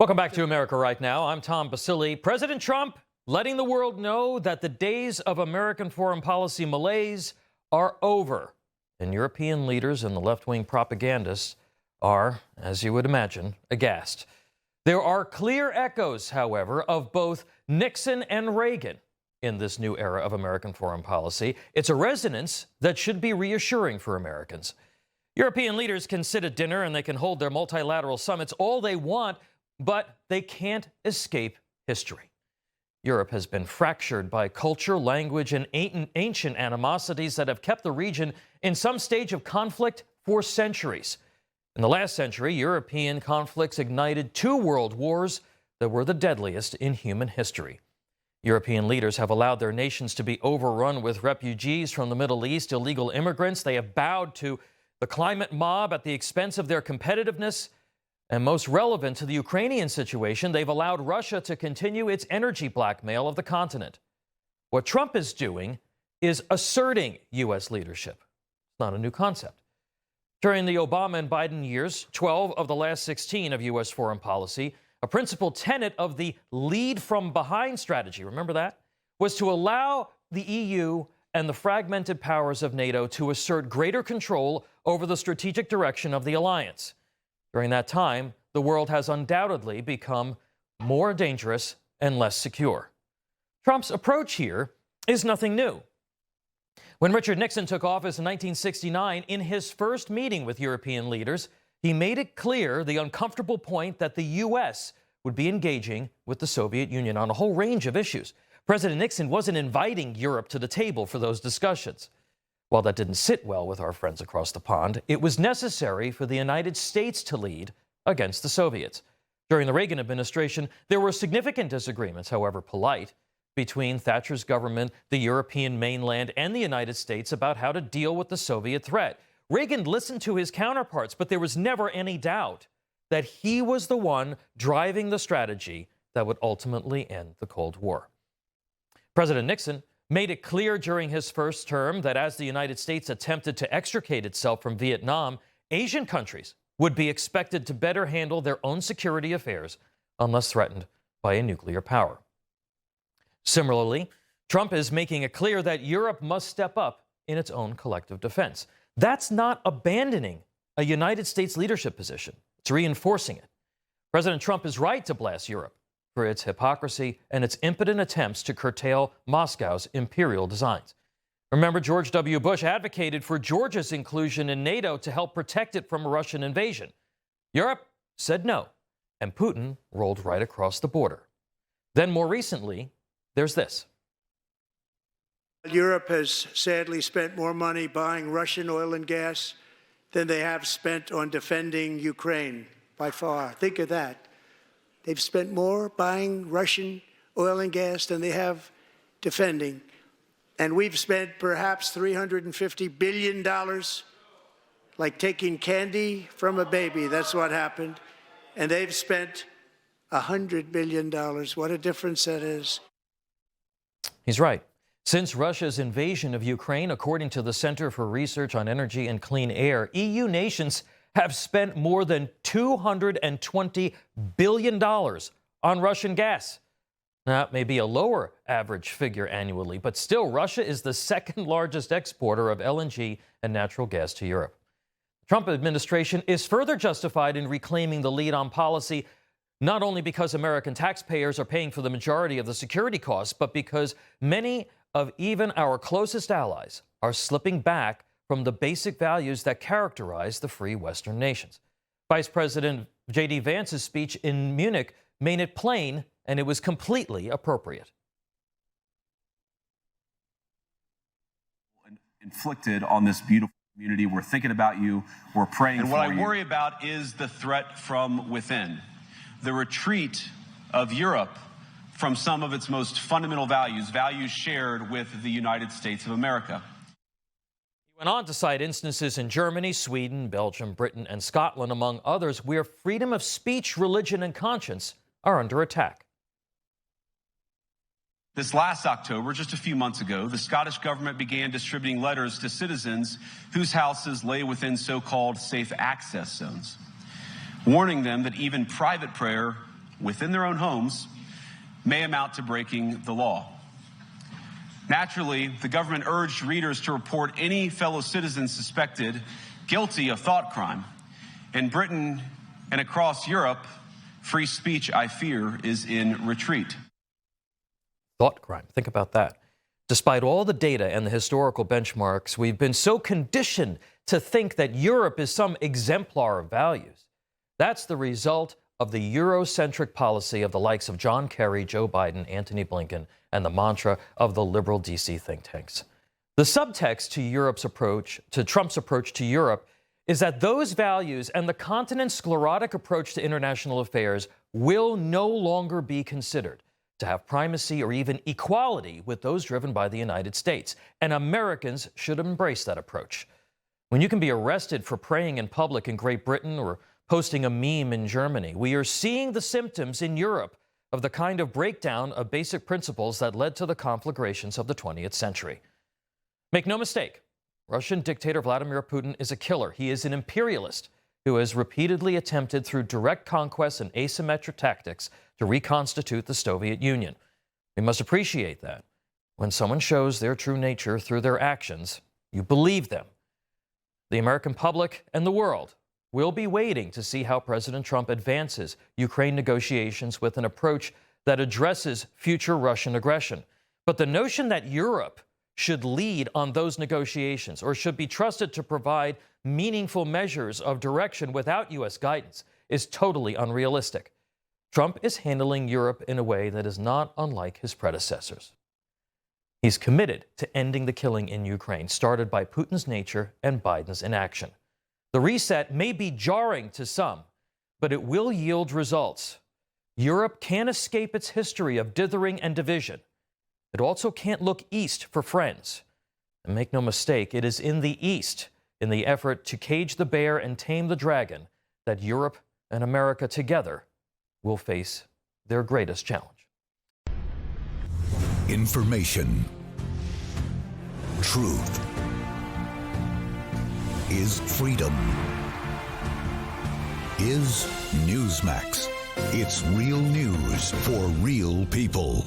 Welcome back to America Right Now. I'm Tom Basile. President Trump letting the world know that the days of American foreign policy malaise are over. And European leaders and the left-wing propagandists are, as you would imagine, aghast. There are clear echoes, however, of both Nixon and Reagan in this new era of American foreign policy. It's a resonance that should be reassuring for Americans. European leaders can sit at dinner and they can hold their multilateral summits all they want, but they can't escape history. Europe has been fractured by culture, language, and ancient animosities that have kept the region in some stage of conflict for centuries. In the last century, European conflicts ignited 2 world wars that were the deadliest in human history. European leaders have allowed their nations to be overrun with refugees from the Middle East, illegal immigrants. They have bowed to the climate mob at the expense of their competitiveness. And most relevant to the Ukrainian situation, they've allowed Russia to continue its energy blackmail of the continent. What Trump is doing is asserting U.S. leadership. It's not a new concept. During the Obama and Biden years, 12 of the last 16 of U.S. foreign policy, a principal tenet of the lead from behind strategy, remember that, was to allow the EU and the fragmented powers of NATO to assert greater control over the strategic direction of the alliance. During that time, the world has undoubtedly become more dangerous and less secure. Trump's approach here is nothing new. When Richard Nixon took office in 1969, in his first meeting with European leaders, he made it clear the uncomfortable point that the U.S. would be engaging with the Soviet Union on a whole range of issues. President Nixon wasn't inviting Europe to the table for those discussions. While that didn't sit well with our friends across the pond, it was necessary for the United States to lead against the Soviets. During the Reagan administration, there were significant disagreements, however polite, between Thatcher's government, the European mainland, and the United States about how to deal with the Soviet threat. Reagan listened to his counterparts, but there was never any doubt that he was the one driving the strategy that would ultimately end the Cold War. President Nixon made it clear during his first term that as the United States attempted to extricate itself from Vietnam, Asian countries would be expected to better handle their own security affairs unless threatened by a nuclear power. Similarly, Trump is making it clear that Europe must step up in its own collective defense. That's not abandoning a United States leadership position. It's reinforcing it. President Trump is right to blast Europe for its hypocrisy and its impotent attempts to curtail Moscow's imperial designs. Remember, George W. Bush advocated for Georgia's inclusion in NATO to help protect it from a Russian invasion. Europe said no, and Putin rolled right across the border. Then more recently, there's this. Europe has sadly spent more money buying Russian oil and gas than they have spent on defending Ukraine, by far. Think of that. They've spent more buying Russian oil and gas than they have defending. And we've spent perhaps $350 billion, like taking candy from a baby. That's what happened. And they've spent $100 billion. What a difference that is. He's right. Since Russia's invasion of Ukraine, according to the Center for Research on Energy and Clean Air, EU nations have spent more than $220 billion on Russian gas. Now, it may be a lower average figure annually, but still, Russia is the second largest exporter of LNG and natural gas to Europe. The Trump administration is further justified in reclaiming the lead on policy, not only because American taxpayers are paying for the majority of the security costs, but because many of even our closest allies are slipping back from the basic values that characterize the free Western nations. Vice President J.D. Vance's speech in Munich made it plain, and it was completely appropriate. Inflicted on this beautiful community. We're thinking about you. We're praying for you. And what I worry about is the threat from within. The retreat of Europe from some of its most fundamental values, values shared with the United States of America. He went on to cite instances in Germany, Sweden, Belgium, Britain, and Scotland, among others, where freedom of speech, religion, and conscience are under attack. This last October, just a few months ago, the Scottish government began distributing letters to citizens whose houses lay within so-called safe access zones, warning them that even private prayer within their own homes may amount to breaking the law. Naturally, the government urged readers to report any fellow citizen suspected guilty of thought crime. In Britain and across Europe, free speech, I fear, is in retreat. Thought crime. Think about that. Despite all the data and the historical benchmarks, we've been so conditioned to think that Europe is some exemplar of values. That's the result of the Eurocentric policy of the likes of John Kerry, Joe Biden, Antony Blinken, and the mantra of the liberal DC think tanks. The subtext to Trump's approach to Europe is that those values and the continent's sclerotic approach to international affairs will no longer be considered to have primacy or even equality with those driven by the United States. And Americans should embrace that approach. When you can be arrested for praying in public in Great Britain or posting a meme in Germany, we are seeing the symptoms in Europe of the kind of breakdown of basic principles that led to the conflagrations of the 20th century. Make no mistake, Russian dictator Vladimir Putin is a killer. He is an imperialist who has repeatedly attempted through direct conquest and asymmetric tactics to reconstitute the Soviet Union. We must appreciate that. When someone shows their true nature through their actions, you believe them. The American public and the world will be waiting to see how President Trump advances Ukraine negotiations with an approach that addresses future Russian aggression. But the notion that Europe should lead on those negotiations or should be trusted to provide meaningful measures of direction without U.S. guidance is totally unrealistic. Trump is handling Europe in a way that is not unlike his predecessors. He's committed to ending the killing in Ukraine, started by Putin's nature and Biden's inaction. The reset may be jarring to some, but it will yield results. Europe can't escape its history of dithering and division. It also can't look east for friends. And make no mistake, it is in the East, in the effort to cage the bear and tame the dragon, that Europe and America together will face their greatest challenge. Information. Truth. Is freedom. Is Newsmax. It's real news for real people.